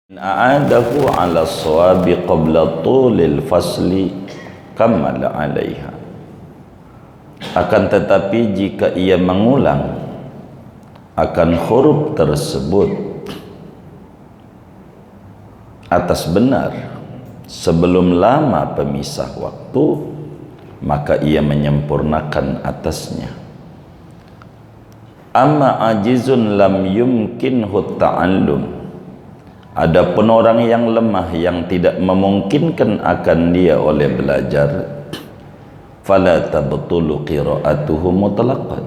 A'adahu ala sawabi qabla tulil fasli kamal alaiha. Akan tetapi jika ia mengulang akan huruf tersebut atas benar sebelum lama pemisah waktu, maka ia menyempurnakan atasnya. Amma ajizun lam yumkinhu ta'allum, adapun orang yang lemah yang tidak memungkinkan akan dia oleh belajar, fala tabtulu qira'atuhu mutlaqan,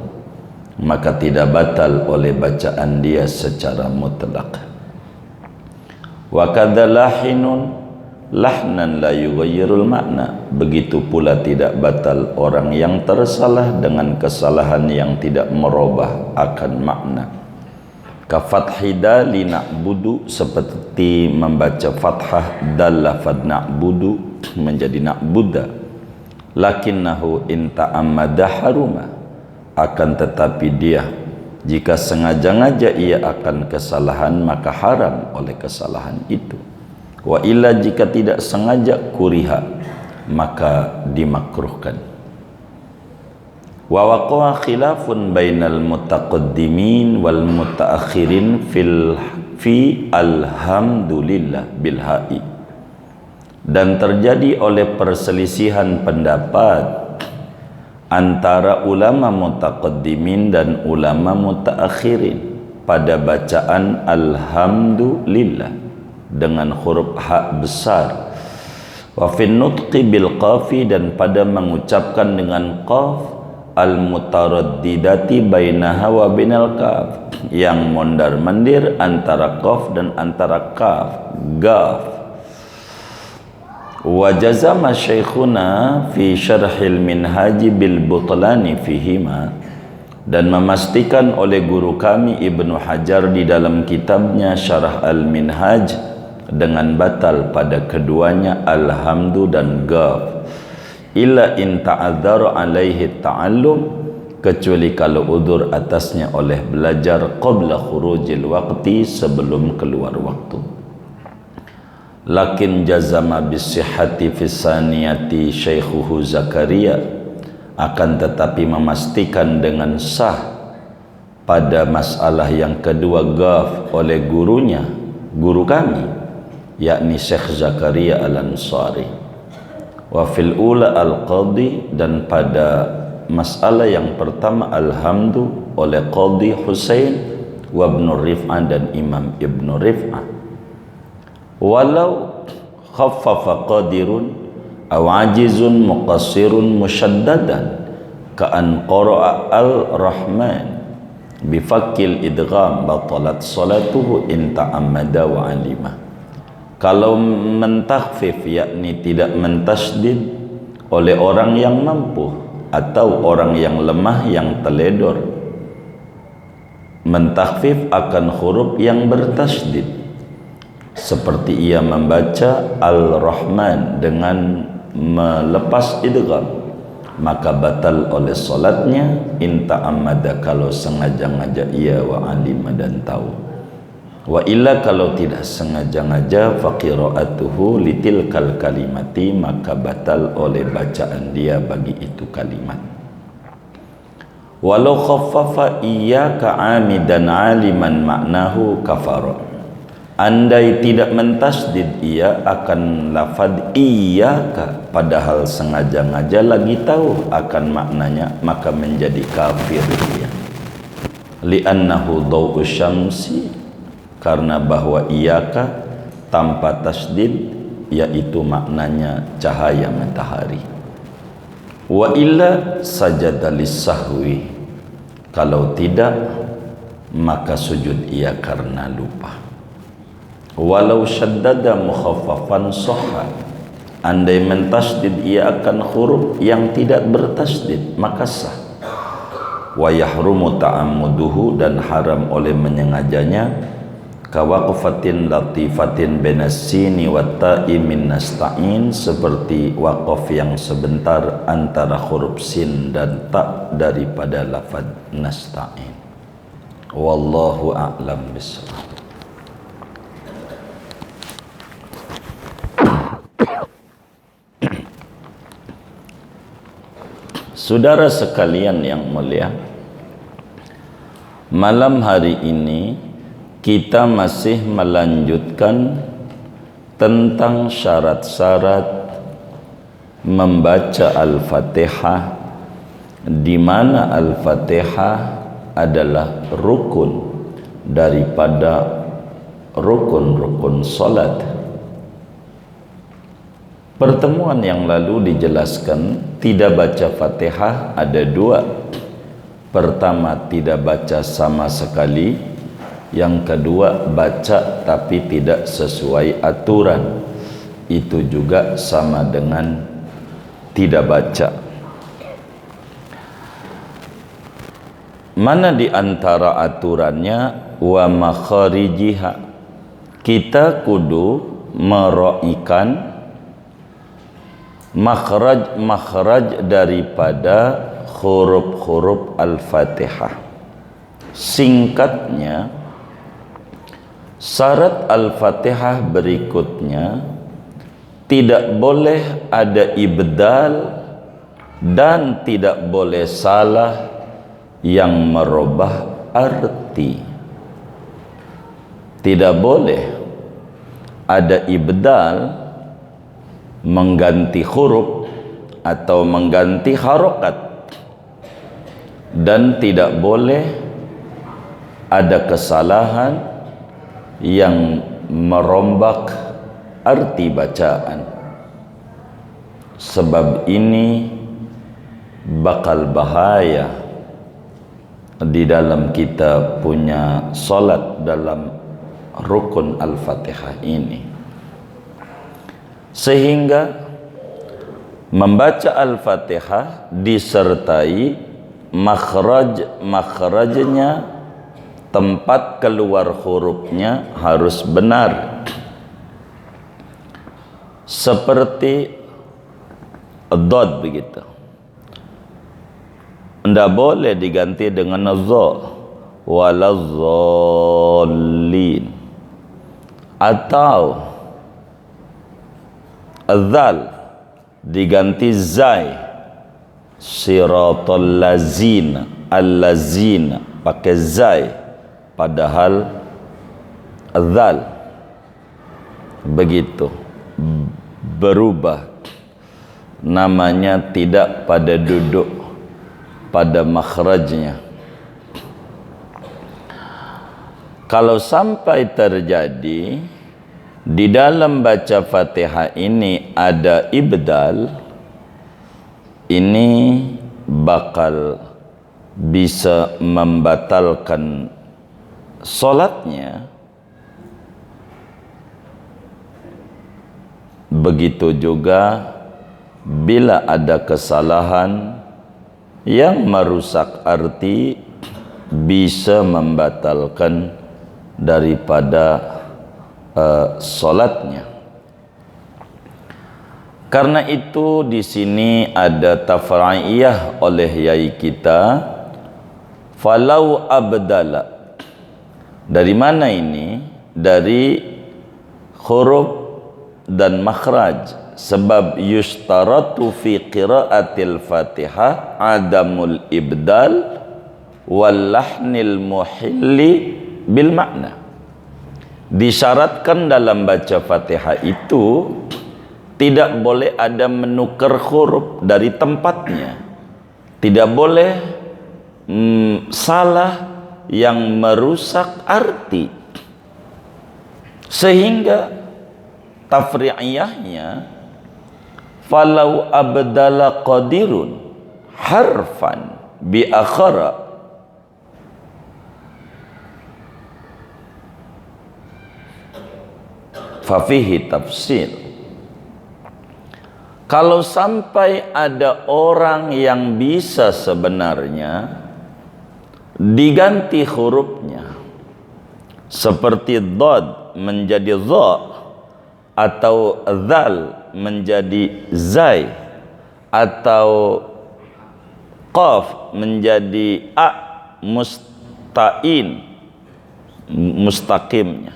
maka tidak batal oleh bacaan dia secara mutlak. Wa kadza lahinun lahnan la yughayyirul makna, begitu pula tidak batal orang yang tersalah dengan kesalahan yang tidak merubah akan makna. Ka fathi dali na'budu, seperti membaca fathah dal lafad na'budu menjadi na'buda. Lakinnahu in ta'ammada haruma, akan tetapi dia jika sengaja-ngaja ia akan kesalahan maka haram oleh kesalahan itu. Wa illa jika tidak sengaja kuriha, maka dimakruhkan. Wa waqa'a khilafun bainal mutaqaddimin wal mutaakhirin fi alhamdulillah bil ha'i, dan terjadi oleh perselisihan pendapat antara ulama mutaqaddimin dan ulama mutaakhirin pada bacaan alhamdulillah dengan huruf ha besar, wa fin nutqi bil qafi, dan pada mengucapkan dengan qaf al mutaraddidati bainaha wa bainal kaf, yang mondar-mandir antara qaf dan antara kaf, gaf. Wa jazama syekhuna fi syarhil minhaji bil butlani fihima, dan memastikan oleh guru kami Ibnu Hajar di dalam kitabnya Syarah al-Minhaj dengan batal pada keduanya alhamdu dan gaf, illa in ta'adzara alaihi ta'allum, kecuali kalau udzur atasnya oleh belajar qabla khurujil waqti, sebelum keluar waktu. Lakin jazama bisihhati fisaniyati syekhuhu Zakaria, akan tetapi memastikan dengan sah pada masalah yang kedua gaf oleh gurunya, guru kami, yakni Syekh Zakaria Al-Ansari. Wa fil ula al-qadhi, dan pada masalah yang pertama alhamdu oleh Qadhi Husain wa Ibnu Rif'ah dan Imam Ibnu Rif'ah. Walau khaffafa qadirun aw ajizun muqassirun musyaddadan ka'an qara'a al-rahman bifakil idgham batalat salatuhu in ta'ammada wa alima. Kalau mentakhfif, yakni tidak mentasdid oleh orang yang mampu atau orang yang lemah yang teledor, mentakhfif akan huruf yang bertasdid, seperti ia membaca al-rahman dengan melepas idgham, maka batal oleh solatnya in ta'ammada, kalau sengaja-ngaja ia wa alima dan tahu. Wa illa, kalau tidak sengaja-ngaja, faqira'atuhu litilkal kalimati, maka batal oleh bacaan dia bagi itu kalimat. Walau khaffafa iyyaka 'amidan 'aliman maknahu kafara, andai tidak mentasdid ia akan lafad iyyaka padahal sengaja-ngaja lagi tahu akan maknanya, maka menjadi kafir dia. Li'annahu dhau'u syamsi, karena bahwa iyyaka tanpa tasdid yaitu maknanya cahaya matahari. Wa illa sajada lis-sahwi, kalau tidak maka sujud ia karena lupa. Walau syaddada mukhaffafan sahha, andai mentasdid ia akan huruf yang tidak bertasdid maka sah. Wa yahrumu ta'ammuduhu, dan haram oleh menyengajanya, kawaqfatin latifatin benassini wa ta'i min nasta'in, seperti waqaf yang sebentar antara huruf sin dan ta daripada lafaz nasta'in. Wallahu a'lam bishawab. Saudara sekalian yang mulia, malam hari ini kita masih melanjutkan tentang syarat-syarat membaca Al-Fatihah, di mana Al-Fatihah adalah rukun daripada rukun-rukun salat. Pertemuan yang lalu dijelaskan tidak baca Fatihah ada dua. Pertama, tidak baca sama sekali. Yang kedua, baca tapi tidak sesuai aturan. Itu juga sama dengan tidak baca. Mana di antara aturannya? Wa makharijiha. Kita kudu meraikan makhraj daripada huruf-huruf Al-Fatihah. Singkatnya, syarat Al-Fatihah berikutnya tidak boleh ada ibdal dan tidak boleh salah yang merubah arti. Tidak boleh ada ibdal, mengganti huruf atau mengganti harokat, dan tidak boleh ada kesalahan yang merombak arti bacaan. Sebab ini bakal bahaya di dalam kita punya salat dalam rukun Al-Fatihah ini. Sehingga membaca Al-Fatihah disertai makhrajnya, tempat keluar hurufnya harus benar. Seperti dad begitu. Tidak boleh diganti dengan dha, walazzallin, atau Al-Zal diganti Zai, Siratal lazina, Al-lazina pakai Zai, padahal Al-Zal. Begitu, berubah namanya, tidak pada duduk pada makhrajnya. Kalau sampai terjadi di dalam baca Fatihah ini ada ibdal, ini bakal bisa membatalkan salatnya. Begitu juga bila ada kesalahan yang merusak arti, bisa membatalkan daripada salatnya. Karena itu di sini ada tafra'iyah oleh yai kita, falau abdala. Dari mana ini? Dari huruf dan makhraj. Sebab yustaratu fi qiraatil Fatihah adamul ibdal wal lahnil muhilli bil makna. Disyaratkan dalam baca Fatihah itu tidak boleh ada menukar huruf dari tempatnya, tidak boleh salah yang merusak arti, sehingga tafri'iyahnya falau abdala qadirun harfan bi akhara fafihi tafsir. Kalau sampai ada orang yang bisa sebenarnya diganti hurufnya, seperti dad menjadi dha, atau zal menjadi zai, atau qaf menjadi a, mustaqimnya,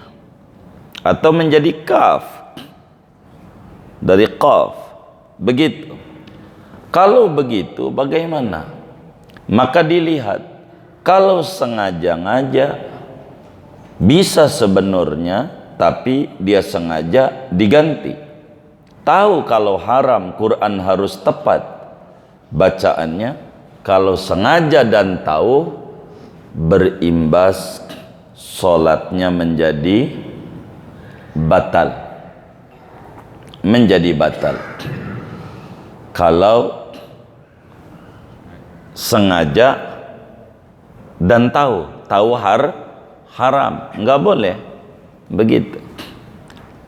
atau menjadi kaf dari qaf. Begitu. Kalau begitu bagaimana? Maka dilihat, kalau sengaja-ngaja bisa sebenarnya, tapi dia sengaja diganti. Tahu kalau haram Quran harus tepat bacaannya, kalau sengaja dan tahu berimbas solatnya menjadi batal. Menjadi batal. Kalau sengaja dan tahu haram, nggak boleh begitu.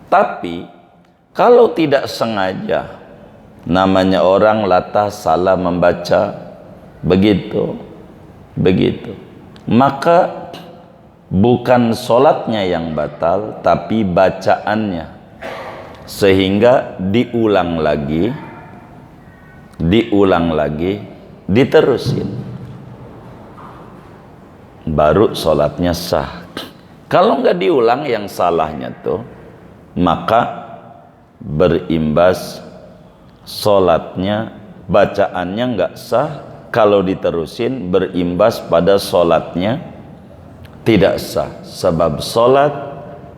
Tapi kalau tidak sengaja, namanya orang latah salah membaca, begitu, maka bukan solatnya yang batal, tapi bacaannya, sehingga diulang lagi, diterusin, baru solatnya sah. Kalau nggak diulang yang salahnya tuh, maka berimbas solatnya, bacaannya nggak sah. Kalau diterusin berimbas pada solatnya tidak sah. Sebab solat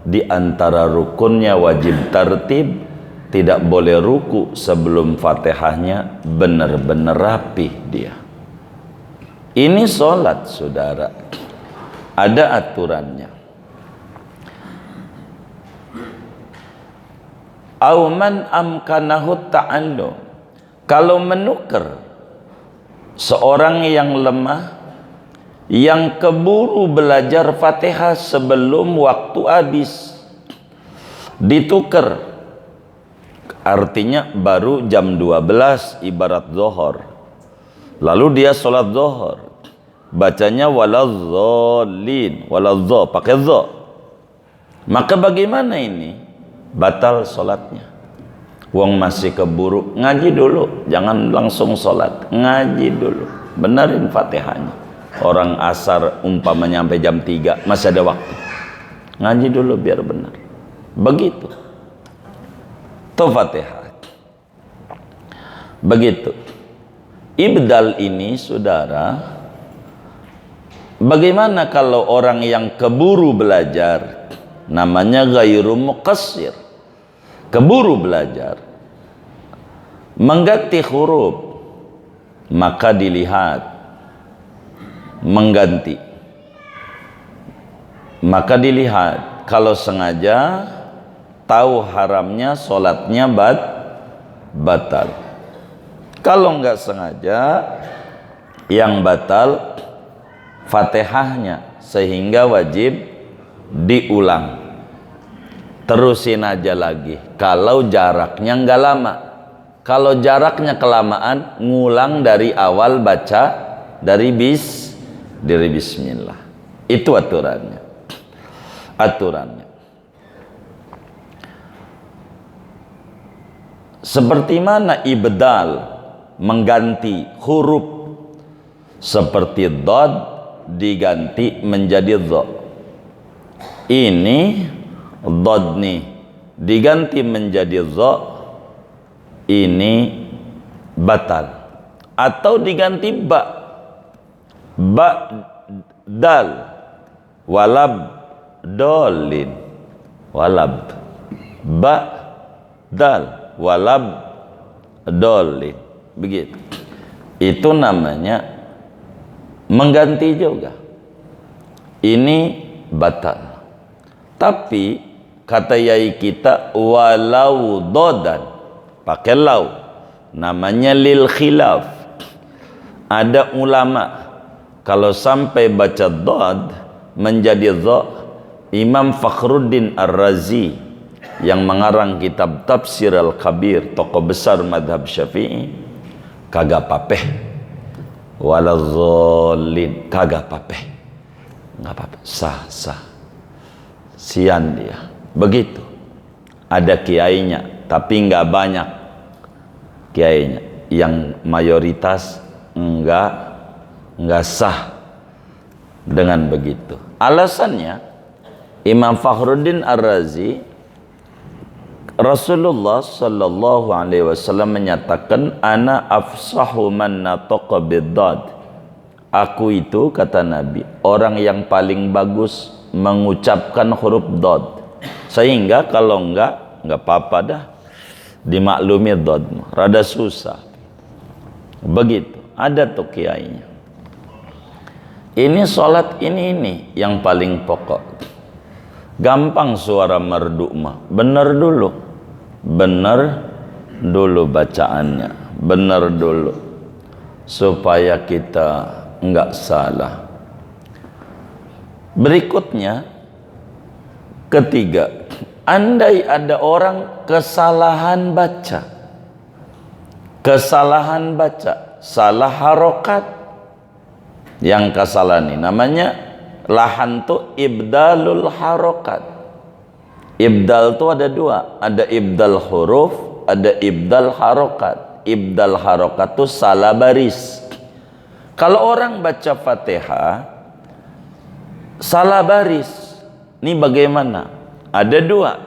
di antara rukunnya wajib tertib, tidak boleh ruku sebelum Fatihahnya benar-benar rapi dia. Ini solat, saudara, ada aturannya. Auman amkanahu ta'allum, kalau menukar seorang yang lemah, yang keburu belajar Fatihah sebelum waktu habis, ditukar, artinya baru jam 12 ibarat zuhur, lalu dia sholat zuhur, bacanya waladzallin, waladza pakai dza, maka bagaimana ini? Batal sholatnya. Wong masih keburu, ngaji dulu, jangan langsung sholat, ngaji dulu, benerin Fatihahnya. Orang asar umpamanya sampai jam 3 masih ada waktu, ngaji dulu biar benar. Begitu tuh Fatihah. Begitu ibdal ini, saudara, bagaimana kalau orang yang keburu belajar, namanya ghairu muqassir, keburu belajar, mengganti huruf, maka dilihat mengganti, maka dilihat kalau sengaja tahu haramnya, solatnya batal. Kalau enggak sengaja, yang batal Fatihahnya, sehingga wajib diulang. Terusin aja lagi kalau jaraknya enggak lama. Kalau jaraknya kelamaan, ngulang dari awal baca dari bismillah. Itu aturannya. Seperti mana ibdal, mengganti huruf, seperti dad diganti menjadi dha. Ini dad nih diganti menjadi dha, ini batal. Atau diganti ba dal, walab dolin, walab ba dal walab dolin, begitu. Itu namanya mengganti juga. Ini batal. Tapi kata yai kita, walau dodan, pakai lau, namanya lil khilaf. Ada ulama kalau sampai baca dad menjadi dha, Imam Fakhruddin Ar-Razi yang mengarang kitab Tafsir Al-Kabir, tokoh besar madhab Syafi'i, kagak papeh, waladzallin, kagak papeh, nggak apa-apa, sah. Sian dia, begitu. Ada kiainya, tapi nggak banyak kiainya. Yang mayoritas nggak sah dengan begitu. Alasannya, Imam Fakhruddin Ar-Razi Rasulullah sallallahu alaihi wasallam menyatakan, ana afsahu man nataqa biddad. Aku itu, kata Nabi, orang yang paling bagus mengucapkan huruf dad. Sehingga kalau enggak apa-apa dah, dimaklumi dad, rada susah. Begitu, ada tuh kiainya. Ini sholat ini yang paling pokok. Gampang suara merdu mah, bener dulu bacaannya, bener dulu, supaya kita enggak salah. Berikutnya, ketiga, andai ada orang kesalahan baca, salah harokat, yang kesalahan ini namanya lahan tuh ibdalul harokat. Ibdal tuh ada dua, ada ibdal huruf, ada ibdal harokat. Ibdal harokat tuh salah baris. Kalau orang baca Fatihah salah baris, ini bagaimana? Ada dua,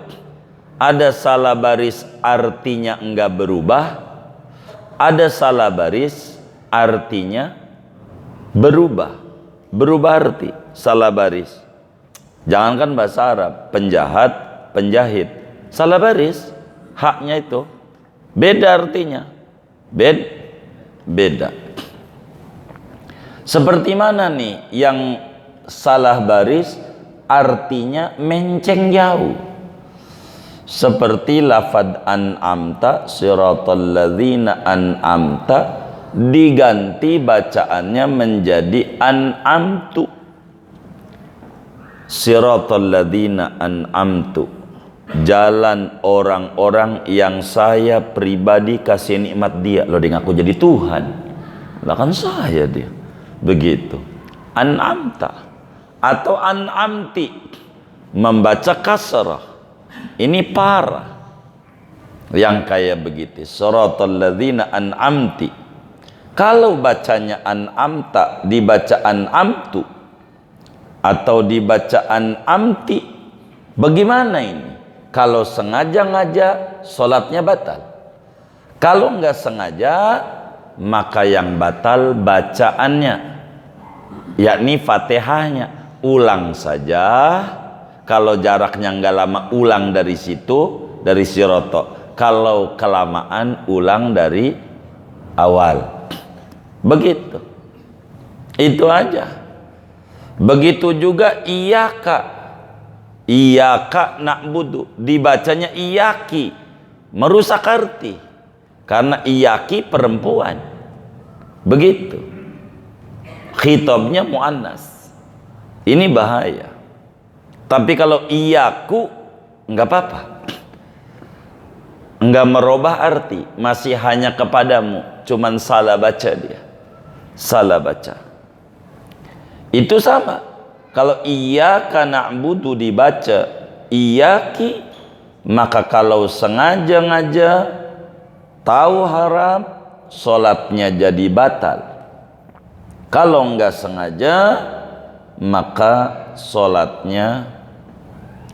ada salah baris artinya enggak berubah, ada salah baris artinya berubah arti. Salah baris, jangankan bahasa Arab, penjahit, salah baris, haknya itu beda artinya, beda. Seperti mana nih yang salah baris artinya menceng jauh, seperti lafad an'amta siratal ladzina an'amta diganti bacaannya menjadi an'amtu. Siratal ladzina an'amtu, jalan orang-orang yang saya pribadi kasih nikmat dia. Loh, dia ngaku jadi Tuhan, lah kan saya dia. Begitu. An'amta atau an'amti, membaca kasrah, ini parah yang kayak begitu. Siratal ladzina an'amti, kalau bacanya an'amta dibaca an'amtu atau dibaca an'amti, bagaimana ini? Kalau sengaja sholatnya batal. Kalau nggak sengaja, maka yang batal bacaannya, yakni Fatihahnya. Ulang saja, kalau jaraknya nggak lama ulang dari situ, dari siroto. Kalau kelamaan ulang dari awal. Begitu, itu aja. Begitu juga iyaka na'budu, dibacanya iyaki, merusak arti, karena iyaki perempuan. Begitu, khitabnya muannas, ini bahaya. Tapi kalau iyaku nggak apa-apa, nggak merubah arti, masih hanya kepadamu, cuman salah baca dia, salah baca. Itu sama. Kalau iyyaka na'budu dibaca iyyaki, maka kalau sengaja tahu haram, sholatnya jadi batal. Kalau enggak sengaja, maka sholatnya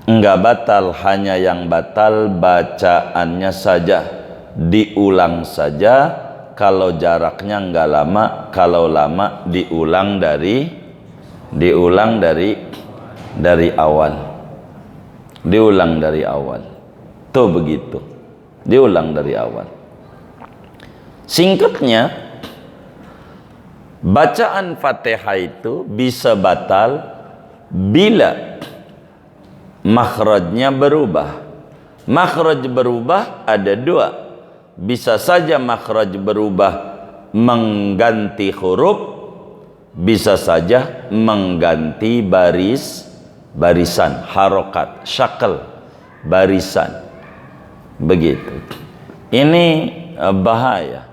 enggak batal, hanya yang batal bacaannya saja, diulang saja. Kalau jaraknya enggak lama, kalau lama diulang dari awal. Diulang dari awal. Tuh begitu. Diulang dari awal. Singkatnya, bacaan Fatihah itu bisa batal bila makhrajnya berubah. Makhraj berubah ada dua. Bisa saja makhraj berubah mengganti huruf, bisa saja mengganti barisan, harokat, syakal, barisan. Begitu. Ini bahaya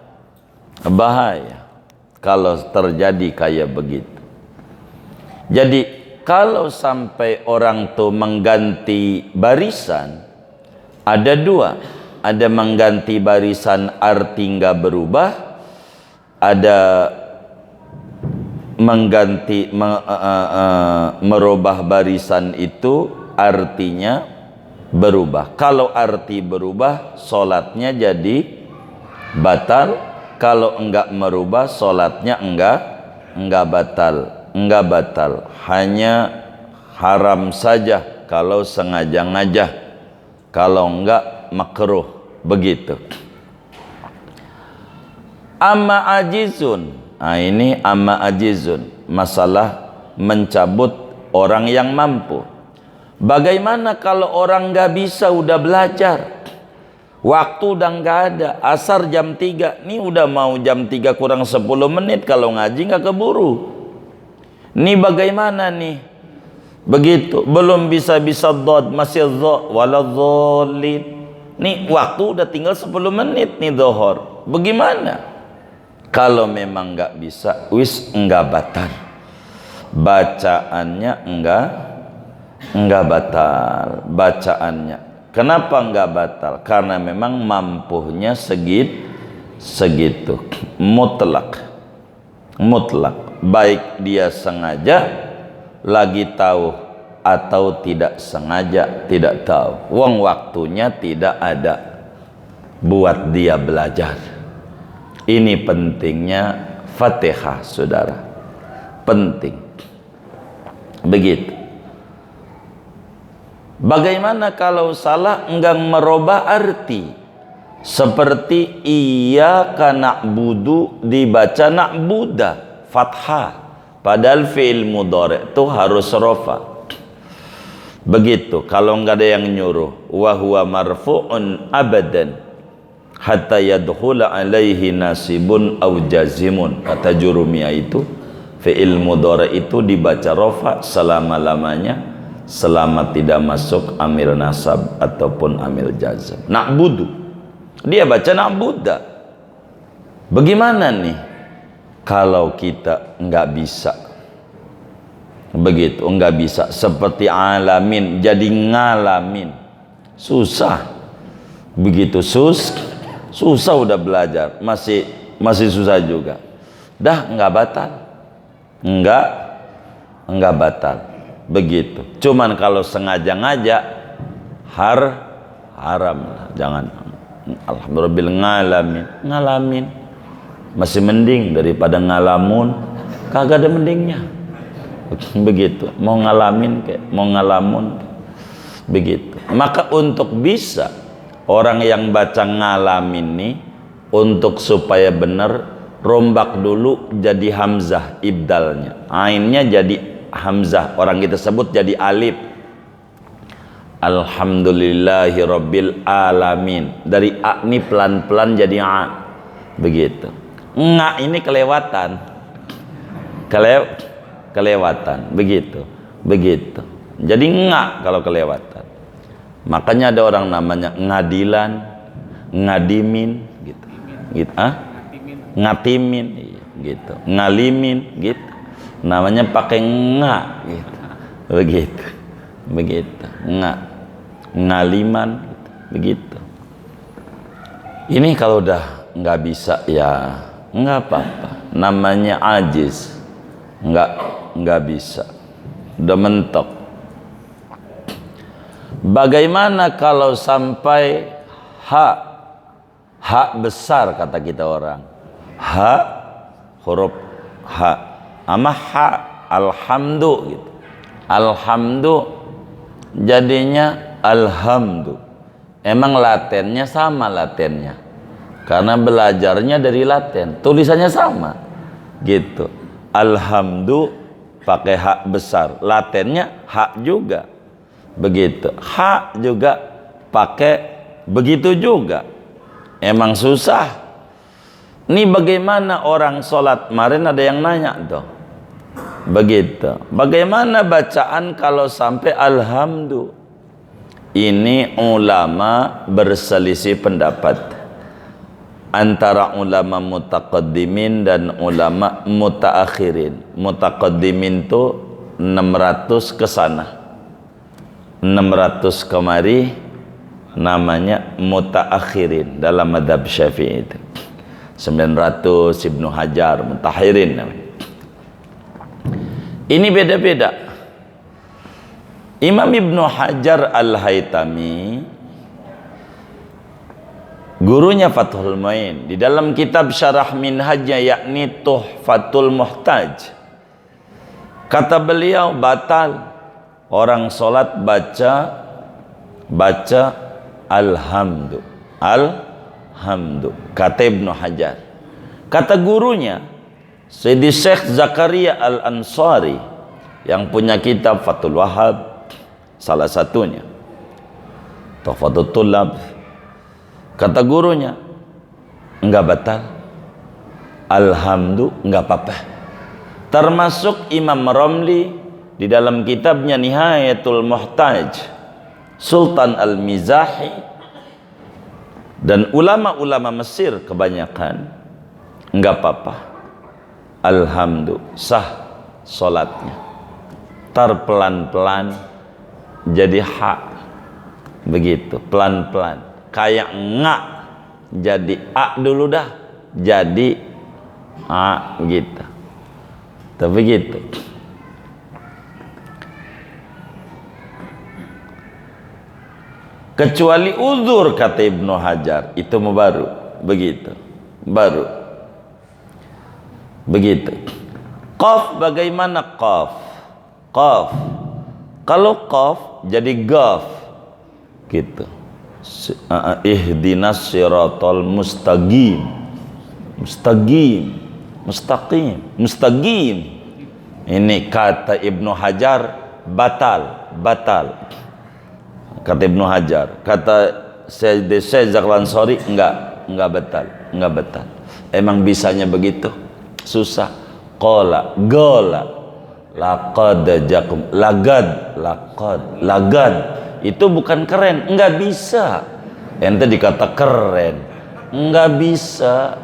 kalau terjadi kayak begitu. Jadi kalau sampai orang tuh mengganti barisan, ada dua, ada mengganti barisan arti nggak berubah, ada merubah barisan itu artinya berubah. Kalau arti berubah, solatnya jadi batal. Kalau enggak merubah, solatnya enggak batal. Hanya haram saja kalau sengaja ngajah. Kalau enggak makruh. Begitu. Amma ajizun. Nah, ini amma ajizun, masalah mencabut orang yang mampu. Bagaimana kalau orang nggak bisa udah belajar, waktu udah nggak ada, asar jam 3, nih udah mau jam 3 kurang 10 menit, kalau ngaji nggak keburu. Nih bagaimana nih? Begitu, belum bisa dhad, masih dha waladhdallin. Nih waktu udah tinggal 10 menit nih dhuhur. Bagaimana? Kalau memang nggak bisa, wis enggak batal. Bacaannya enggak batal. Bacaannya. Kenapa enggak batal? Karena memang mampunya segitu. Mutlak. Baik dia sengaja, lagi tahu atau tidak sengaja, tidak tahu. Wong waktunya tidak ada buat dia belajar. Ini pentingnya Fatihah, saudara. Penting. Begitu. Bagaimana kalau salah enggak merubah arti? Seperti iyyaka na'budu dibaca na'buda, fathah. Padahal fi'il mudhari' itu harus rafa. Begitu. Kalau enggak ada yang nyuruh, wa huwa marfu'un abadan hatta yadkhula alaihi nasibun au jazimun. Kata Jurumiyah itu fi'il mudhari itu dibaca rafa selama-lamanya, selama tidak masuk amil nasab ataupun amil jazm. Na'budu, dia baca na'buda. Bagaimana nih kalau kita nggak bisa? Begitu, nggak bisa. Seperti alamin jadi ngalamin, susah. Begitu susah udah belajar, masih susah juga. Dah nggak batal, nggak batal. Begitu. Cuman kalau sengaja ngajak haram. Jangan. Alhamdulillah ngalamin masih mending daripada ngalamun. Kagak ada mendingnya. Begitu. Mau ngalamin kayak mau ngalamun. Begitu. Maka untuk bisa orang yang baca ngalamin nih, untuk supaya benar, rombak dulu jadi hamzah ibdalnya, ainnya jadi hamzah, orang kita sebut jadi alif. Alhamdulillahi rabbil alamin, dari a ini pelan-pelan jadi a. Begitu. Nga ini kelewatan. Begitu. Jadi nga kalau kelewatan. Makanya ada orang namanya ngadilan, ngadimin, gitu. Ngatimin, gitu. Ngalimin, gitu. Namanya pakai nga, gitu. Begitu. Ngaliman, gitu. Begitu. Ini kalau udah nggak bisa ya nggak apa-apa. Namanya ajiz, nggak bisa. Udah mentok. Bagaimana kalau sampai ha besar, kata kita orang, huruf ha ama ha alhamdu gitu. Alhamdu jadinya alhamdu. Emang latennya sama latennya, karena belajarnya dari laten, tulisannya sama gitu. Alhamdu pakai ha besar, latennya ha juga. Begitu. Ha juga pakai begitu juga. Emang susah. Ini bagaimana orang sholat? Kemarin ada yang nanya tuh. Begitu. Bagaimana bacaan kalau sampai alhamdu? Ini ulama berselisih pendapat antara ulama mutaqaddimin dan ulama mutaakhirin. Mutaqaddimin tuh 600 ke sana. 600 kemari namanya mutaakhirin dalam madhab Syafi'i itu. 900 Ibnu Hajar mutaakhirin namanya. Ini beda-beda. Imam Ibnu Hajar Al-Haytami, gurunya Fathul Muin, di dalam kitab Syarah Minhajnya yakni Tuhfatul Muhtaj, kata beliau batal orang sholat baca alhamdu. Kata Ibnu Hajar. Kata gurunya Sayyidi Syekh Zakaria Al-Ansari yang punya kitab Fathul Wahhab, salah satunya Tuhfatul Tullab, kata gurunya enggak batal, alhamdu enggak apa-apa. Termasuk Imam Ramli di dalam kitabnya Nihayatul Muhtaj, Sultan Al-Mizahi, dan ulama-ulama Mesir kebanyakan enggak apa-apa, alhamdu sah solatnya. Tar pelan-pelan jadi hak, begitu pelan-pelan, kayak ngak jadi a dulu dah, jadi a gitu. Tapi gitu. Kecuali uzur, kata Ibnu Hajar, itu baru begitu, baru begitu. Qaf bagaimana qaf? Qaf, kalau qaf jadi gaf gitu. Ihdinas siratal mustaqim, mustaqim. Ini kata Ibnu Hajar batal. Kata Ibnu Hajar, kata Syekh Al-Ansari enggak batal. Emang bisanya begitu? Susah. Qala, laqad jakum, lagad. Itu bukan keren, enggak bisa. Ente dikata keren, enggak bisa.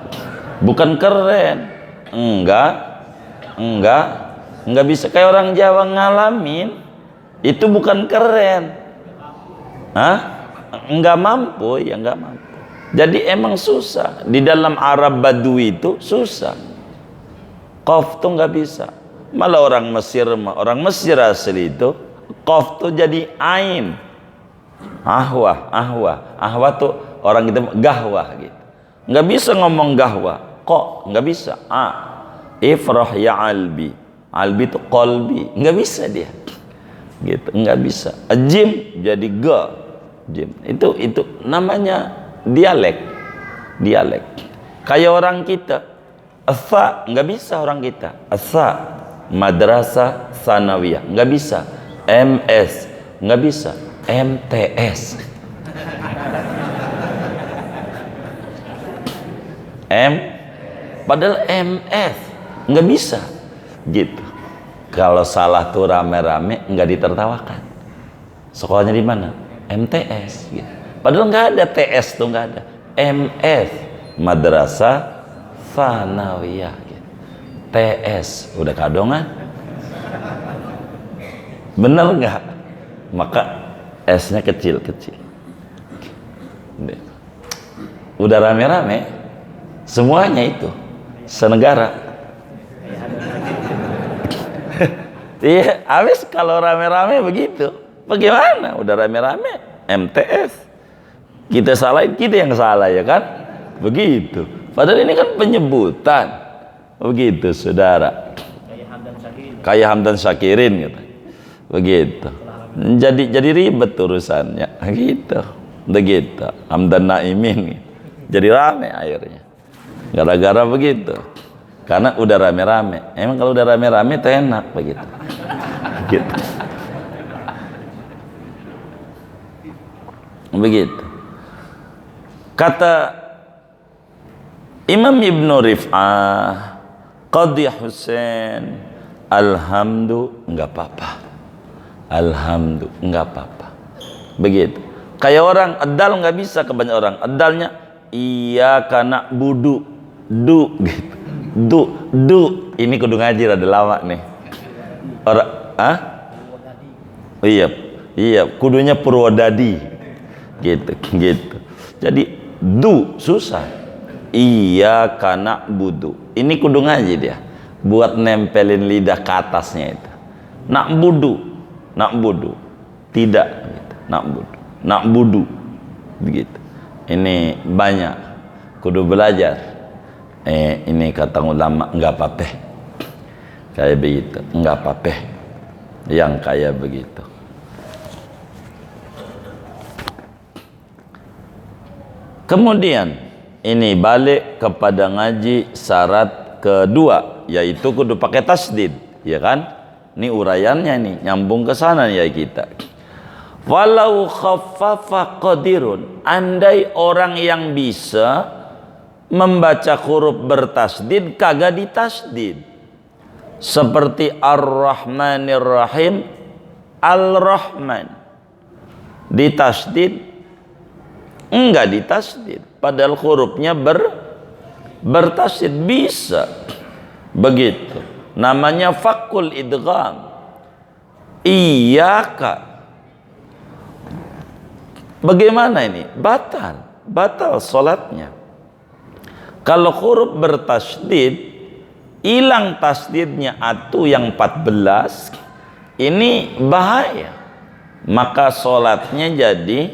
Bukan keren, enggak bisa. Kayak orang Jawa ngalamin, itu bukan keren. Enggak mampu. Jadi emang susah. Di dalam Arab Badui itu susah. Qaf tuh enggak bisa. Malah orang Mesir asli itu qaf tuh jadi ain. Ahwa tuh orang kita gahwah gitu. Enggak bisa ngomong gahwah. Kok enggak bisa. Ifrah ya albi itu qalbi, enggak bisa dia gitu, enggak bisa. Jim jadi ga, jim itu namanya dialek. Kayak orang kita asa, enggak bisa orang kita asa. Madrasah Sanawiyah enggak bisa. MS enggak bisa. MTS padahal MS enggak bisa gitu. Kalau salah tuh rame-rame enggak ditertawakan. Sekolahnya di mana? MTS gitu. Padahal enggak ada TS tuh, enggak ada. MS Madrasah Sanawiyah gitu. TS udah kadongan. Bener enggak? Maka S-nya kecil. Udah rame-rame semuanya itu senegara. Iya, habis kalau rame-rame begitu. Bagaimana? Udah rame-rame MTS. Kita salahin, kita yang salah ya kan? Begitu. Padahal ini kan penyebutan. Begitu, saudara. Kayak Hamdan Syakirin gitu. Begitu. Jadi ribet urusannya. Gitu. Begitu. Hamdan Naimin. Jadi rame akhirnya. Gara-gara begitu. Karena udah rame-rame. Emang kalau udah rame-rame tuh enak begitu. Gitu. Begitu. Kata Imam Ibnu Rif'ah, Qadhi Husain, alhamdu enggak apa-apa. Alhamdu enggak apa-apa. Begitu. Kayak orang edal enggak bisa, kebanyakan orang edalnya iyyaka na'budu, gitu. Du ini kudu ngaji rada lama nih orang iya kudunya Purwodadi gitu. Jadi du susah, iya kana budu ini kudu ngaji dia buat nempelin lidah ke atasnya itu. Nak budu Tidak gitu. Na'budu begitu. Ini banyak kudu belajar. Ini kata ulama enggak apa-apa. Kayak begitu, enggak apa-apa. Yang kayak begitu. Kemudian ini balik kepada ngaji syarat kedua, yaitu kudu pakai tasdid, ya kan? Ini uraiannya nih, nyambung ke sana ya kita. Walau khaffafa qadirun, andai orang yang bisa membaca huruf bertasdid kagak ditasdid. Seperti Ar-Rahmanir Rahim, Al-Rahman. Ditasdid enggak ditasdid, padahal hurufnya bertasdid, bisa begitu. Namanya fakul idgham. Iyyaka. Bagaimana ini? Batal salatnya. Kalau huruf bertasdid hilang tasdidnya atu yang 14, ini bahaya. Maka salatnya jadi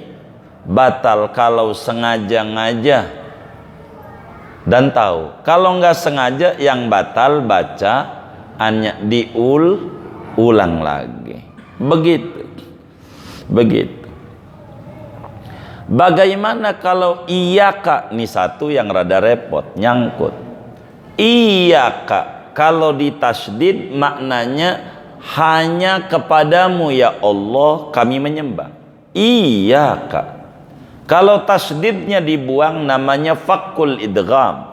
batal kalau sengaja ngajah dan tahu. Kalau nggak sengaja, yang batal baca hanya ulang lagi. Begitu. Bagaimana kalau iyaka? Ini satu yang rada repot, nyangkut. Iyaka kalau ditasdid maknanya hanya kepadamu ya Allah kami menyembah. Iyaka. Kalau tasdidnya dibuang namanya fakul idgham.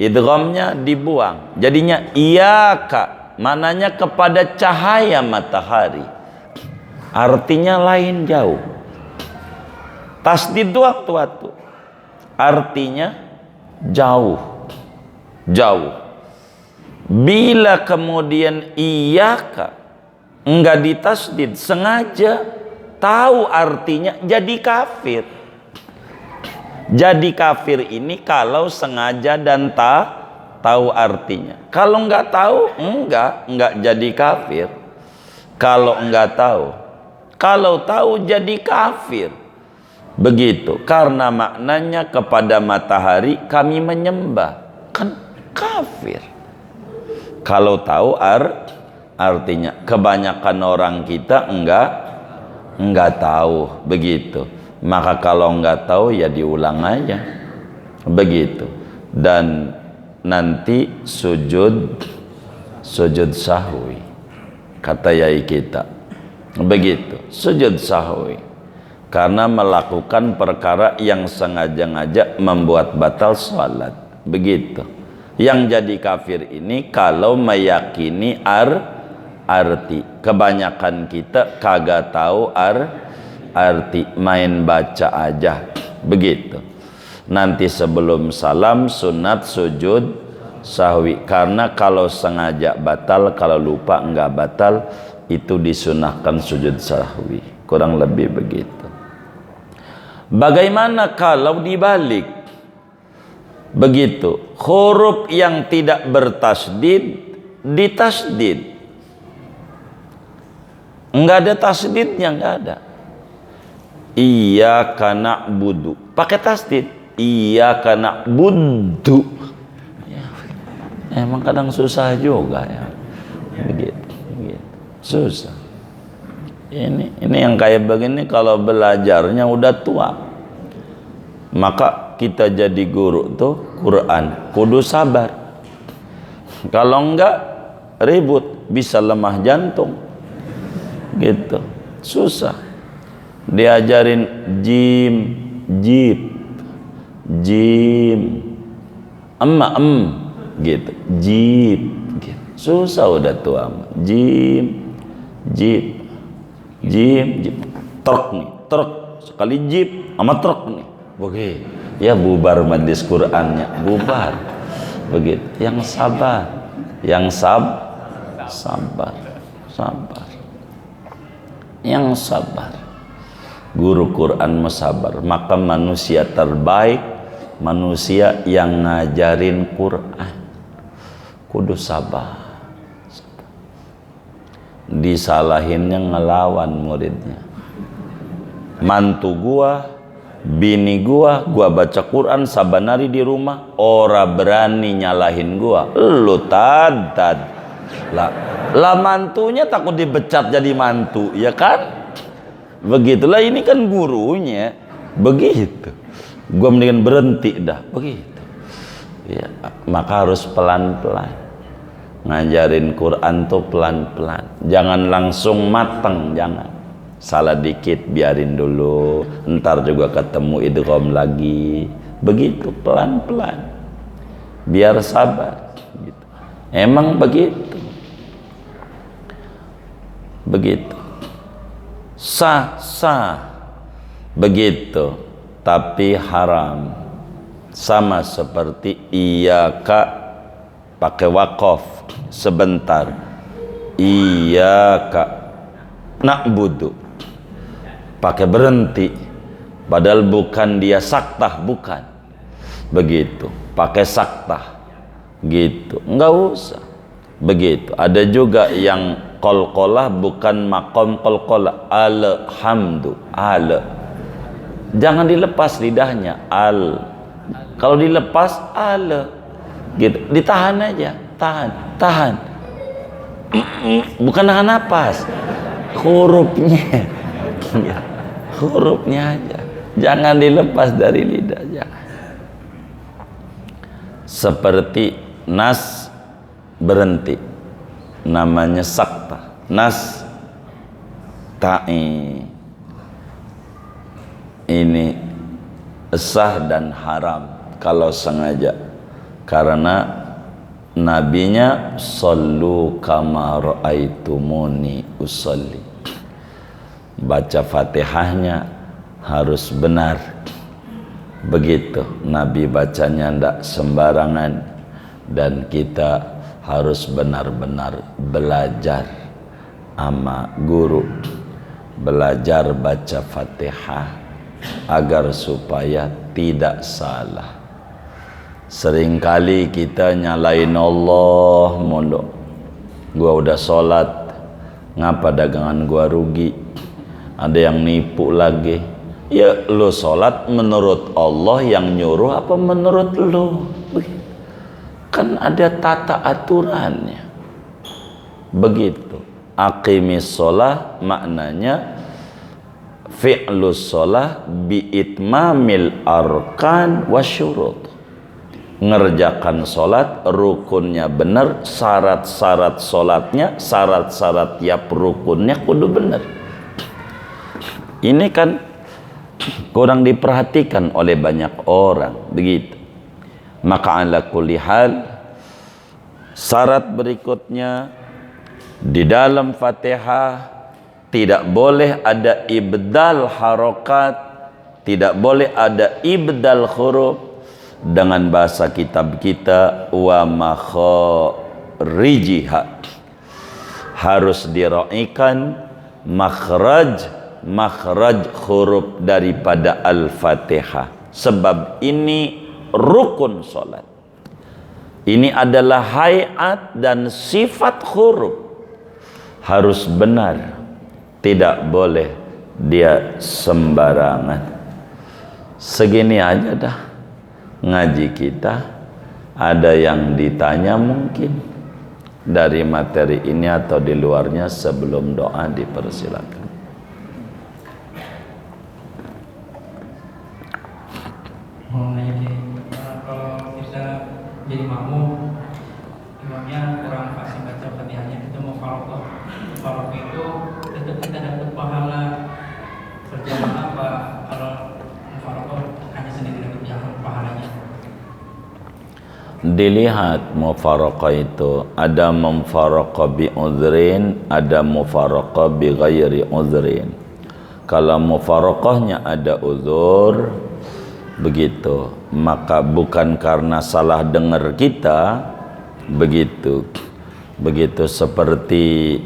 Idghamnya dibuang. Jadinya iyaka, mananya kepada cahaya matahari. Artinya lain jauh. Tasdid waktu-waktu. Artinya jauh. Bila kemudian iyaka enggak ditasdid, sengaja tahu artinya, jadi kafir. Jadi kafir ini kalau sengaja dan tahu artinya. Kalau enggak tahu, enggak jadi kafir. Kalau enggak tahu. Kalau tahu jadi kafir. Begitu. Karena maknanya kepada matahari kami menyembah. Kan kafir. Kalau tahu artinya. Kebanyakan orang kita enggak tahu. Begitu. Maka kalau enggak tahu ya diulang aja. Begitu. Dan nanti sujud sahwi. Kata yai kita. Begitu. Sujud sahwi. Karena melakukan perkara yang sengaja-ngaja membuat batal salat. Begitu. Yang jadi kafir ini kalau meyakini arti. Kebanyakan kita kagak tahu arti, main baca aja. Begitu. Nanti sebelum salam sunat sujud sahwi. Karena kalau sengaja batal, kalau lupa enggak batal, itu disunahkan sujud sahwi. Kurang lebih begitu. Bagaimana kalau dibalik? Begitu. Huruf yang tidak bertasdid ditasdid. Enggak ada tasdidnya, enggak ada. Iyyaka na'budu. Pakai tasdid. Iyyaka na'budu. Ya, emang kadang susah juga ya. Begitu. Susah. Ini yang kayak begini kalau belajarnya udah tua. Maka kita jadi guru tuh Quran kudu sabar. Kalau enggak ribut, bisa lemah jantung. Gitu. Susah. Diajarin jim gitu. Jib gitu. Susah udah tua. Jim truk nih, truk sekali jeep sama truk nih. Oke, ya bubar majlis Qur'annya, bubar. Begitu. Yang sabar, yang sabar. Guru Quran sabar. Maka manusia terbaik manusia yang ngajarin Quran. Kudu sabar. Disalahinnya ngelawan muridnya. mantu gua, bini gua baca Quran sabanari di rumah, ora berani nyalahin gua. Lu tad lah mantunya takut dibecat jadi mantu, ya kan? Begitulah, ini kan gurunya begitu. Gua mendingan berhenti dah, begitu. Ya, maka harus pelan-pelan. Ngajarin Quran tuh pelan-pelan, jangan langsung mateng, jangan. Salah dikit biarin dulu, ntar juga ketemu idgham lagi, begitu pelan-pelan, biar sabar gitu. Emang begitu sah begitu, tapi haram. Sama seperti iyaka pakai wakaf sebentar, iyyaka na'budu, pakai berhenti, padahal bukan dia saktah, bukan begitu, pakai saktah gitu, nggak usah begitu. Ada juga yang qalqalah bukan maqam qalqalah, alhamdu, jangan dilepas lidahnya, kalau dilepas gitu, ditahan aja, tahan, bukan nahan napas, hurufnya aja, jangan dilepas dari lidah, jangan. Seperti nas berhenti, namanya sakta, nas ta'i, ini sah dan haram kalau sengaja, karena nabinya sallu kama ra'aitumuni usolli, baca Fatihahnya harus benar, begitu Nabi bacanya ndak sembarangan. Dan kita harus benar-benar belajar sama guru, belajar baca Fatihah agar supaya tidak salah. Seringkali kita nyalain Allah mulu. Gua udah sholat, ngapa dagangan gua rugi? Ada yang nipu lagi. Ya lu sholat menurut Allah yang nyuruh apa menurut lu? Kan ada tata aturannya. Begitu. Aqimis sholah maknanya fi'lus sholah bi'itmamil arkan wasyurut. Ngerjakan sholat, rukunnya benar, syarat-syarat sholatnya, syarat-syarat tiap rukunnya kudu benar. Ini kan kurang diperhatikan oleh banyak orang, begitu. Maka ala kulli hal, syarat berikutnya di dalam Fatihah tidak boleh ada ibdal harokat, tidak boleh ada ibdal huruf. Dengan bahasa kitab kita, wa makharijiha, harus dira'ikan makhraj huruf daripada Al-Fatihah, sebab ini rukun sholat. Ini adalah hayat dan sifat huruf, harus benar, tidak boleh dia sembarangan. Segini aja dah ngaji kita. Ada yang ditanya mungkin dari materi ini atau di luarnya, sebelum doa dipersilakan. Kalau kita jadi makmum, imamnya kurang fasih baca Fatihahnya, itu mau faraqah. Faraqah itu tetap kita dapat pahala berjamaah apa? Kalau faraqah hanya sendiri dapat pahalanya. Dilihat mufaraqah itu ada mufaraqah bi uzrin, ada mufaraqah bi ghairi uzrin. Kalau mufaraqahnya ada uzur, begitu, maka bukan karena salah dengar kita, begitu seperti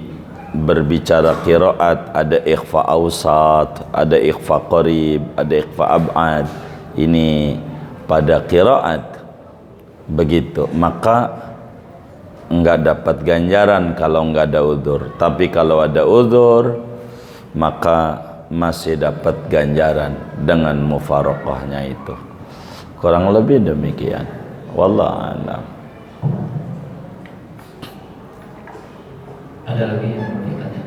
berbicara qiraat, ada ikhfa awsat, ada ikhfa qarib, ada ikhfa ab'ad. Ini pada qiraat, begitu, maka enggak dapat ganjaran kalau enggak ada uzur. Tapi kalau ada uzur, maka masih dapat ganjaran dengan mufaraqahnya itu. Kurang lebih demikian. Wallahu a'lam. Ada lagi yang mau ditanya?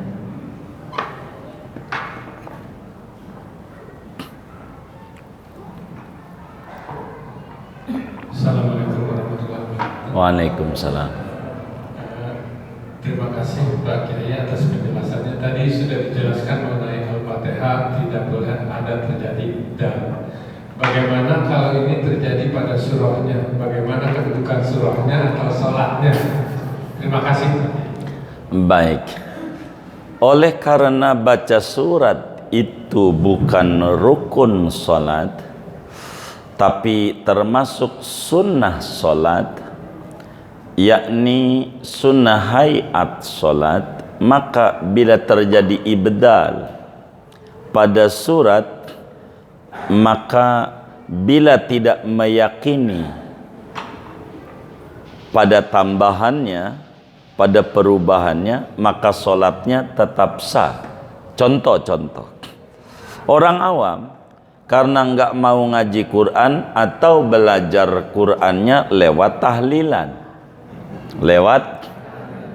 Assalamualaikum warahmatullahi wabarakatuh. Waalaikumsalam. Terima kasih Pak Kiai atas penjelasannya. Tadi sudah dijelaskan mengenai Al-Fatihah tidak boleh ada terjadi dan bagaimana kalau ini terjadi pada surahnya? Bagaimana kedudukan surahnya atau sholatnya? Terima kasih. Baik. Oleh karena baca surat itu bukan rukun salat, tapi termasuk sunnah salat, yakni sunnah hayat salat, maka bila terjadi ibdal pada surat, maka bila tidak meyakini pada tambahannya, pada perubahannya, maka solatnya tetap sah. Contoh-contoh, orang awam karena nggak mau ngaji Quran atau belajar Qurannya lewat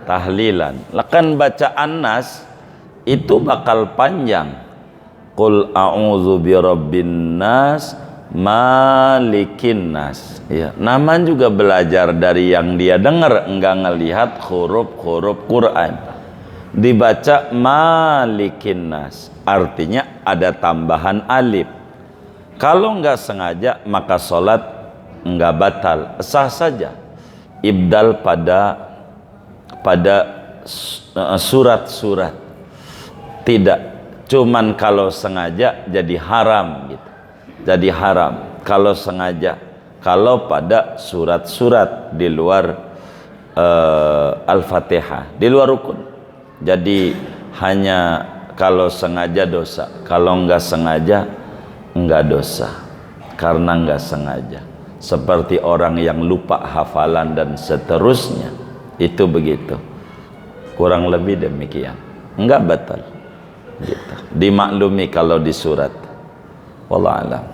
tahlilan, kan bacaan nas itu bakal panjang. Qul a'udzu birabbin nas malikin nas. Ya, Naman juga belajar dari yang dia dengar, enggak ngelihat huruf-huruf Quran. Dibaca malikin nas, artinya ada tambahan alif. Kalau enggak sengaja maka sholat enggak batal, sah saja. Ibdal pada surat-surat. Tidak, cuman kalau sengaja jadi haram gitu. Jadi haram kalau sengaja, kalau pada surat-surat di luar Al-Fatihah, di luar rukun. Jadi hanya kalau sengaja dosa, kalau enggak sengaja enggak dosa, karena enggak sengaja. Seperti orang yang lupa hafalan dan seterusnya, itu begitu. Kurang lebih demikian, enggak batal gitu. Dimaklumi kalau di surat. Wallahu a'lam.